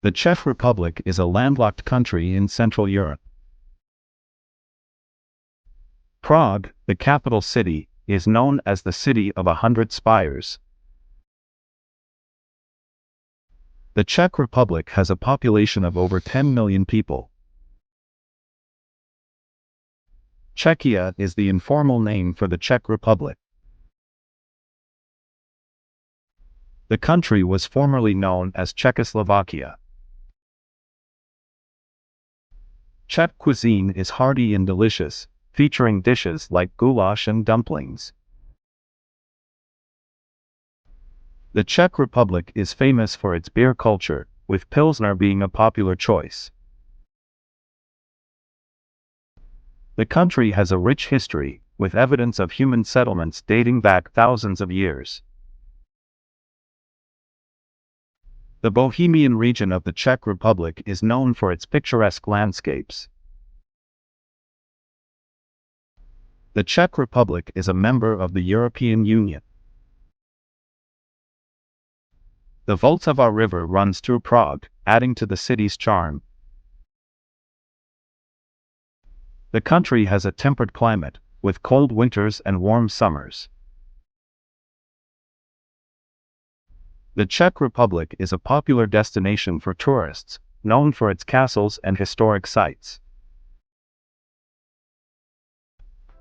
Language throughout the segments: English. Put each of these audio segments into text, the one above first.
The Czech Republic is a landlocked country in Central Europe. Prague, the capital city, is known as the City of 100 Spires. The Czech Republic has a population of over 10 million people. Czechia is the informal name for the Czech Republic. The country was formerly known as Czechoslovakia. Czech cuisine is hearty and delicious, featuring dishes like goulash and dumplings. The Czech Republic is famous for its beer culture, with Pilsner being a popular choice. The country has a rich history, with evidence of human settlements dating back thousands of years. The Bohemian region of the Czech Republic is known for its picturesque landscapes. The Czech Republic is a member of the European Union. The Vltava River runs through Prague, adding to the city's charm. The country has a temperate climate, with cold winters and warm summers. The Czech Republic is a popular destination for tourists, known for its castles and historic sites.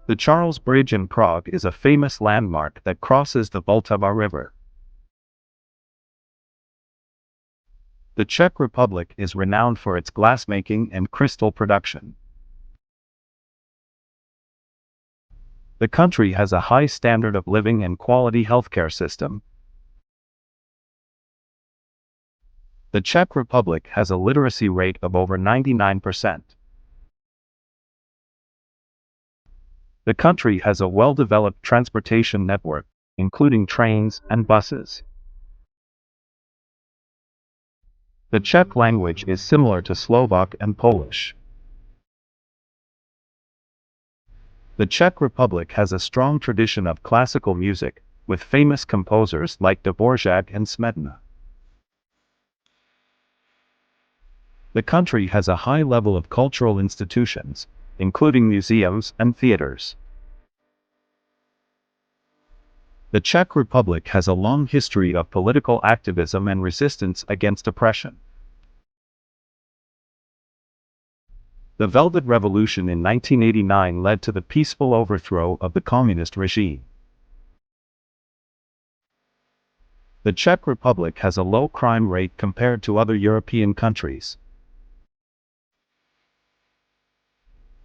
The Charles Bridge in Prague is a famous landmark that crosses the Vltava River. The Czech Republic is renowned for its glassmaking and crystal production. The country has a high standard of living and quality healthcare system. The Czech Republic has a literacy rate of over 99%. The country has a well-developed transportation network, including trains and buses. The Czech language is similar to Slovak and Polish. The Czech Republic has a strong tradition of classical music, with famous composers like Dvorak and Smetana. The country has a high level of cultural institutions, including museums and theaters. The Czech Republic has a long history of political activism and resistance against oppression. The Velvet Revolution in 1989 led to the peaceful overthrow of the communist regime. The Czech Republic has a low crime rate compared to other European countries.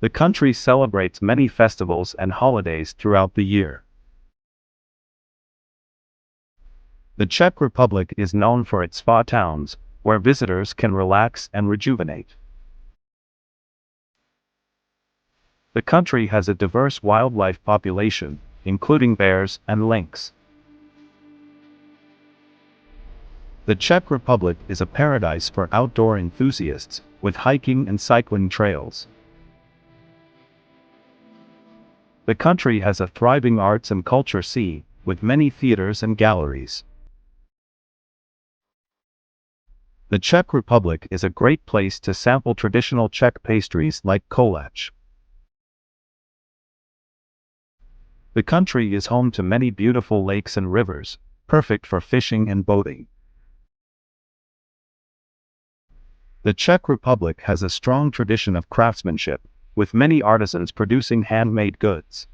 The country celebrates many festivals and holidays throughout the year. The Czech Republic is known for its spa towns, where visitors can relax and rejuvenate. The country has a diverse wildlife population, including bears and lynx. The Czech Republic is a paradise for outdoor enthusiasts, with hiking and cycling trails. The country has a thriving arts and culture scene, with many theaters and galleries. The Czech Republic is a great place to sample traditional Czech pastries like koláč. The country is home to many beautiful lakes and rivers, perfect for fishing and boating. The Czech Republic has a strong tradition of craftsmanship, with many artisans producing handmade goods.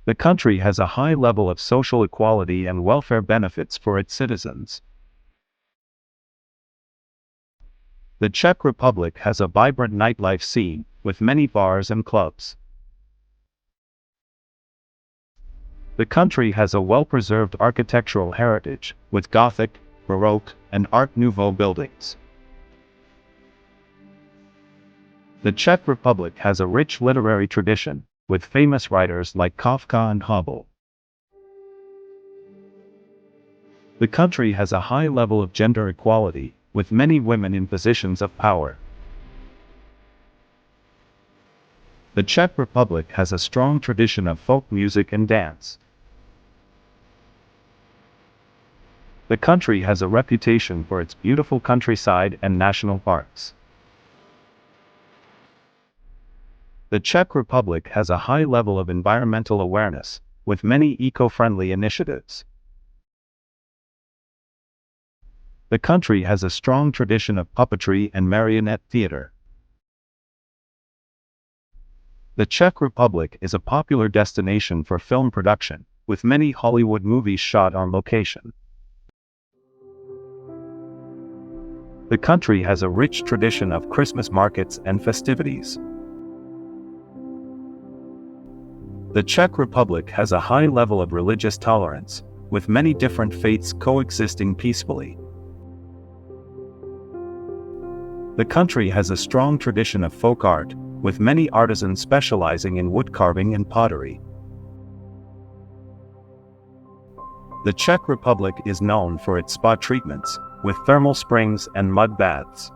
The country has a high level of social equality and welfare benefits for its citizens. The Czech Republic has a vibrant nightlife scene, with many bars and clubs. The country has a well-preserved architectural heritage, with Gothic, Baroque, and Art Nouveau buildings. The Czech Republic has a rich literary tradition, with famous writers like Kafka and Havel. The country has a high level of gender equality, with many women in positions of power. The Czech Republic has a strong tradition of folk music and dance. The country has a reputation for its beautiful countryside and national parks. The Czech Republic has a high level of environmental awareness, with many eco-friendly initiatives. The country has a strong tradition of puppetry and marionette theater. The Czech Republic is a popular destination for film production, with many Hollywood movies shot on location. The country has a rich tradition of Christmas markets and festivities. The Czech Republic has a high level of religious tolerance, with many different faiths coexisting peacefully. The country has a strong tradition of folk art, with many artisans specializing in wood carving and pottery. The Czech Republic is known for its spa treatments, with thermal springs and mud baths.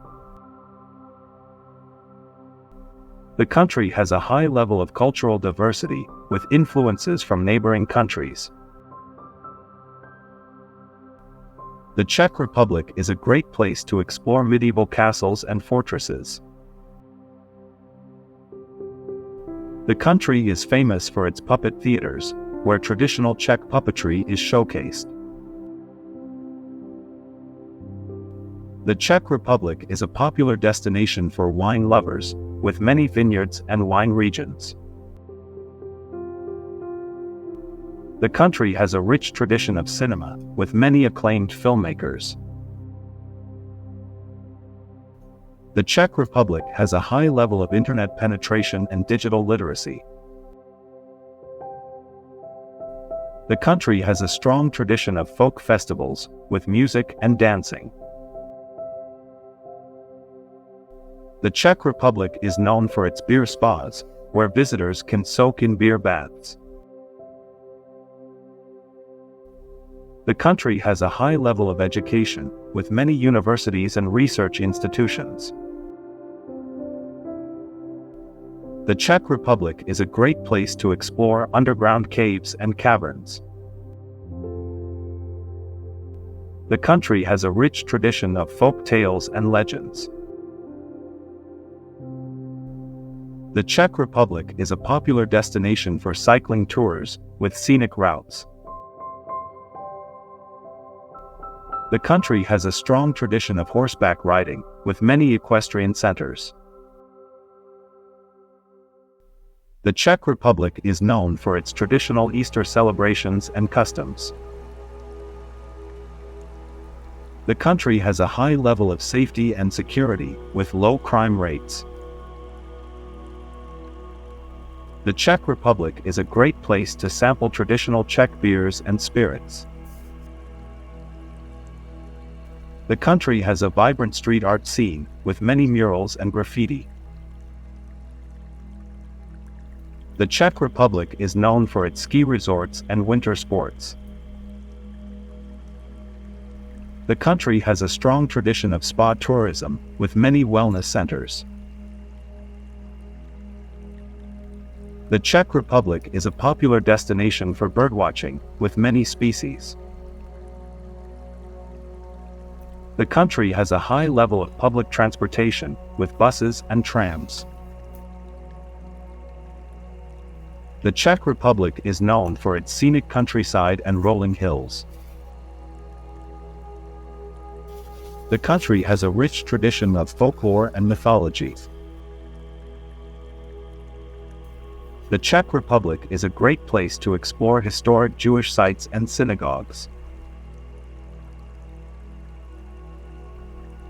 The country has a high level of cultural diversity, with influences from neighboring countries. The Czech Republic is a great place to explore medieval castles and fortresses. The country is famous for its puppet theaters, where traditional Czech puppetry is showcased. The Czech Republic is a popular destination for wine lovers, with many vineyards and wine regions. The country has a rich tradition of cinema, with many acclaimed filmmakers. The Czech Republic has a high level of internet penetration and digital literacy. The country has a strong tradition of folk festivals, with music and dancing. The Czech Republic is known for its beer spas, where visitors can soak in beer baths. The country has a high level of education, with many universities and research institutions. The Czech Republic is a great place to explore underground caves and caverns. The country has a rich tradition of folk tales and legends. The Czech Republic is a popular destination for cycling tours, with scenic routes. The country has a strong tradition of horseback riding, with many equestrian centers. The Czech Republic is known for its traditional Easter celebrations and customs. The country has a high level of safety and security, with low crime rates. The Czech Republic is a great place to sample traditional Czech beers and spirits. The country has a vibrant street art scene, with many murals and graffiti. The Czech Republic is known for its ski resorts and winter sports. The country has a strong tradition of spa tourism, with many wellness centers. The Czech Republic is a popular destination for birdwatching, with many species. The country has a high level of public transportation, with buses and trams. The Czech Republic is known for its scenic countryside and rolling hills. The country has a rich tradition of folklore and mythology. The Czech Republic is a great place to explore historic Jewish sites and synagogues.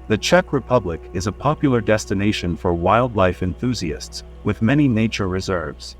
The Czech Republic is a popular destination for wildlife enthusiasts, with many nature reserves.